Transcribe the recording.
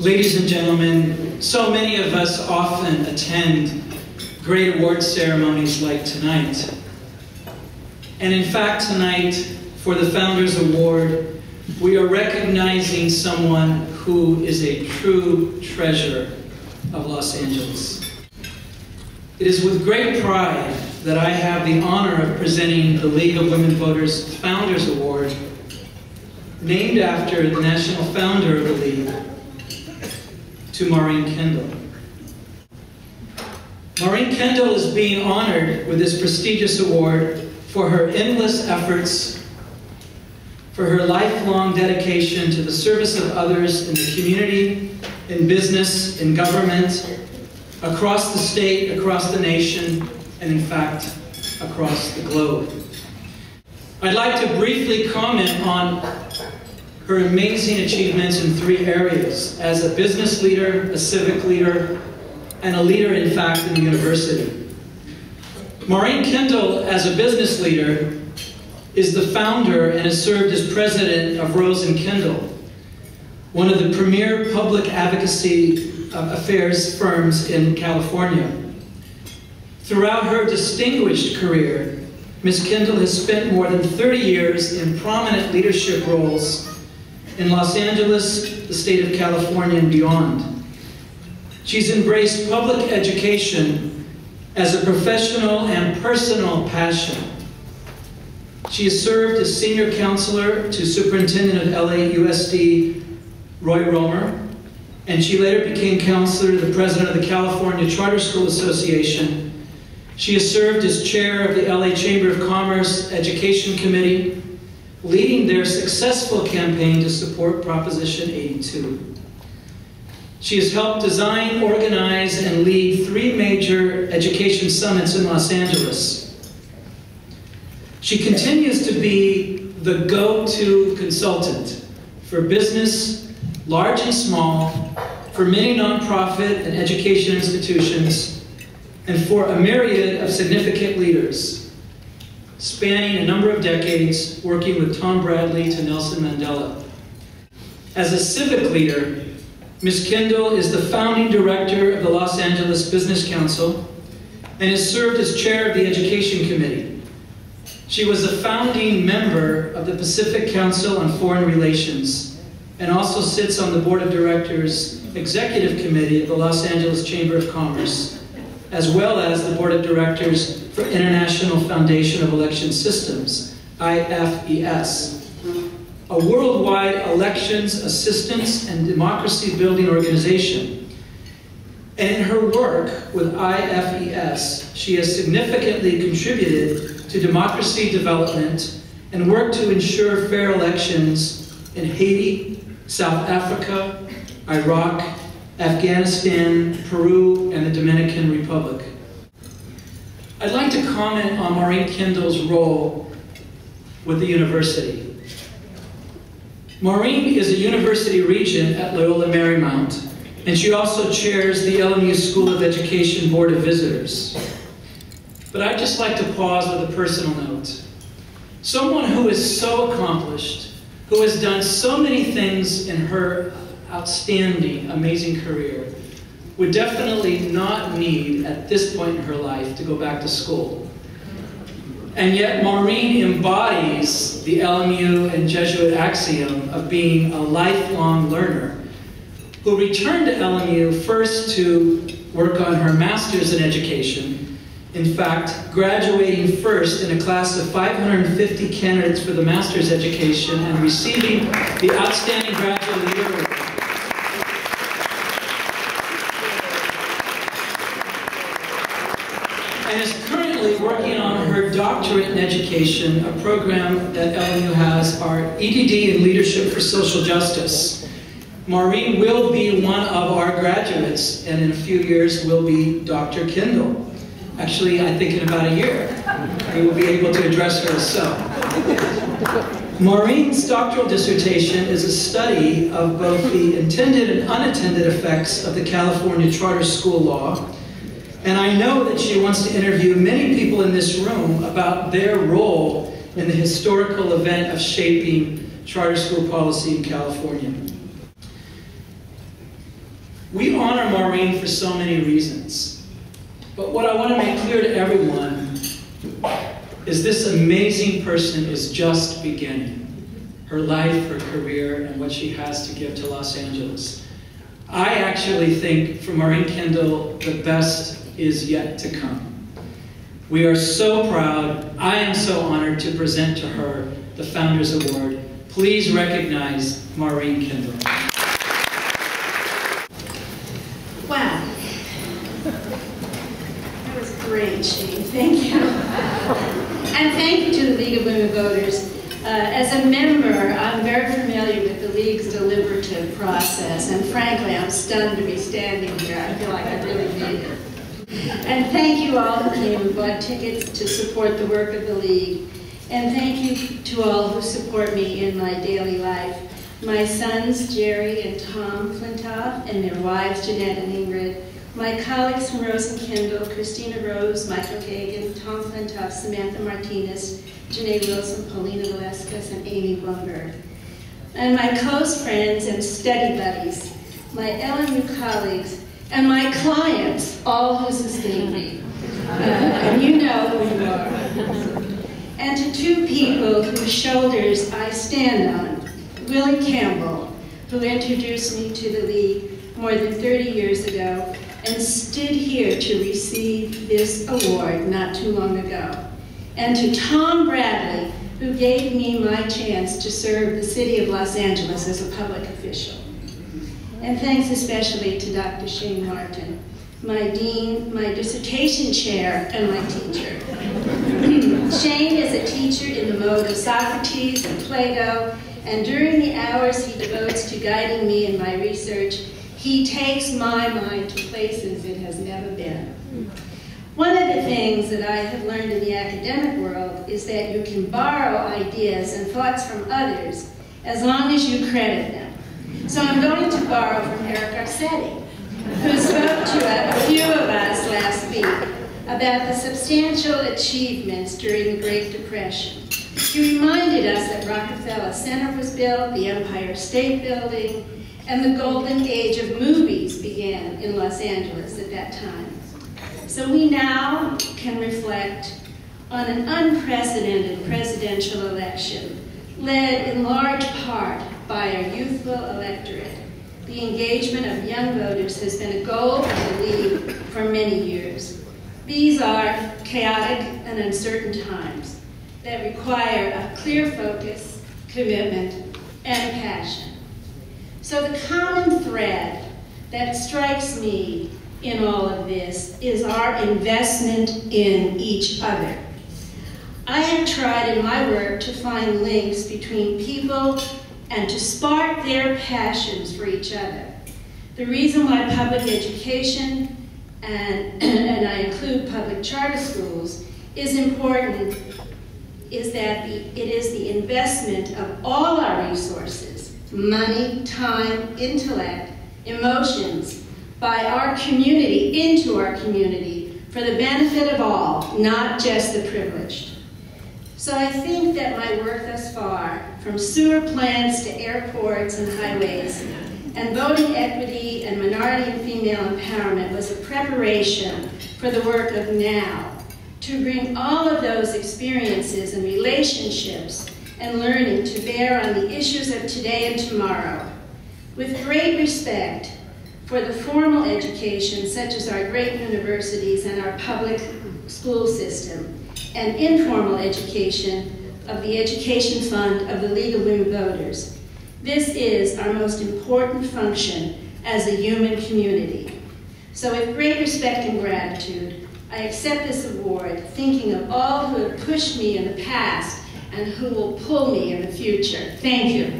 Ladies and gentlemen, so many of us often attend great award ceremonies like tonight. And in fact, tonight, for the Founders Award, we are recognizing someone who is a true treasure of Los Angeles. It is with great pride that I have the honor of presenting the League of Women Voters Founders Award, named after the national founder of the League, to Maureen Kendall. Maureen Kendall is being honored with this prestigious award for her endless efforts, for her lifelong dedication to the service of others in the community, in business, in government, across the state, across the nation, and in fact, across the globe. I'd like to briefly comment on her amazing achievements in 3 areas: as a business leader, a civic leader, and a leader, in fact, in the university. Maureen Kendall, as a business leader, is the founder and has served as president of Rose & Kendall, one of the premier public advocacy affairs firms in California. Throughout her distinguished career, Ms. Kendall has spent more than 30 years in prominent leadership roles in Los Angeles, the state of California, and beyond. She's embraced public education as a professional and personal passion. She has served as senior counselor to Superintendent of LAUSD Roy Romer, and she later became counselor to the president of the California Charter School Association. She has served as chair of the LA Chamber of Commerce Education Committee, leading their successful campaign to support Proposition 82. She has helped design, organize, and lead 3 major education summits in Los Angeles. She continues to be the go-to consultant for business, large and small, for many nonprofit and education institutions, and for a myriad of significant leaders, spanning a number of decades, working with Tom Bradley to Nelson Mandela. As a civic leader, Ms. Kendall is the founding director of the Los Angeles Business Council and has served as chair of the Education Committee. She was a founding member of the Pacific Council on Foreign Relations and also sits on the Board of Directors Executive Committee of the Los Angeles Chamber of Commerce, as well as the Board of Directors for International Foundation of Election Systems, IFES, a worldwide elections assistance and democracy building organization. And in her work with IFES, she has significantly contributed to democracy development and worked to ensure fair elections in Haiti, South Africa, Iraq, Afghanistan, Peru, and the Dominican Republic. I'd like to comment on Maureen Kendall's role with the university. Maureen is a university regent at Loyola Marymount, and she also chairs the LMU School of Education Board of Visitors. But I'd just like to pause with a personal note. Someone who is so accomplished, who has done so many things in her outstanding, amazing career, would definitely not need, at this point in her life, to go back to school. And yet Maureen embodies the LMU and Jesuit axiom of being a lifelong learner, who returned to LMU first to work on her master's in education, in fact, graduating first in a class of 550 candidates for the master's education and receiving the Outstanding Graduate of the Year Award. And is currently working on her doctorate in education, a program that LMU has, our EDD in Leadership for Social Justice. Maureen will be one of our graduates, and in a few years will be Dr. Kendall. Actually, I think in about a year, we will be able to address her as so. Maureen's doctoral dissertation is a study of both the intended and unintended effects of the California Charter School law, and I know that she wants to interview many people in this room about their role in the historical event of shaping charter school policy in California. We honor Maureen for so many reasons. But what I want to make clear to everyone is this amazing person is just beginning her life, her career, and what she has to give to Los Angeles. I actually think for Maureen Kendall, the best is yet to come. We are so proud. I am so honored to present to her the Founders Award. Please recognize Maureen Kendall. Wow. That was great, Shane. Thank you. And thank you to the League of Women Voters. As a member, I'm very familiar with the League's deliberative process, and frankly, I'm stunned to be standing here. I feel like I really need it. And thank you all who came and bought tickets to support the work of the League. And thank you to all who support me in my daily life. My sons, Jerry and Tom Flintoff, and their wives, Jeanette and Ingrid. My colleagues from Rose and Kendall, Christina Rose, Michael Kagan, Tom Flintoff, Samantha Martinez, Janae Wilson, Paulina Velasquez, and Amy Blumberg. And my close friends and study buddies, my LMU colleagues, and my clients, all who sustain me. And you know who you are. And to two people whose shoulders I stand on, Willie Campbell, who introduced me to the League more than 30 years ago and stood here to receive this award not too long ago. And to Tom Bradley, who gave me my chance to serve the city of Los Angeles as a public official. And thanks especially to Dr. Shane Martin, my dean, my dissertation chair, and my teacher. Shane is a teacher in the mode of Socrates and Plato, and during the hours he devotes to guiding me in my research, he takes my mind to places it has never been. One of the things that I have learned in the academic world is that you can borrow ideas and thoughts from others as long as you credit them. So I'm going to borrow from Eric Garcetti, who spoke to a few of us last week about the substantial achievements during the Great Depression. He reminded us that Rockefeller Center was built, the Empire State Building, and the golden age of movies began in Los Angeles at that time. So we now can reflect on an unprecedented presidential election, led in large part by our youthful electorate. The engagement of young voters has been a goal of the League for many years. These are chaotic and uncertain times that require a clear focus, commitment, and passion. So the common thread that strikes me in all of this is our investment in each other. I have tried in my work to find links between people and to spark their passions for each other. The reason why public education, and I include public charter schools, is important is that it is the investment of all our resources, money, time, intellect, emotions, by our community, into our community, for the benefit of all, not just the privileged. So I think that my work thus far, from sewer plants to airports and highways, and voting equity and minority and female empowerment was a preparation for the work of now, to bring all of those experiences and relationships and learning to bear on the issues of today and tomorrow, with great respect for the formal education, such as our great universities and our public school system, and informal education of the Education Fund of the League of Women Voters. This is our most important function as a human community. So with great respect and gratitude, I accept this award, thinking of all who have pushed me in the past and who will pull me in the future. Thank you.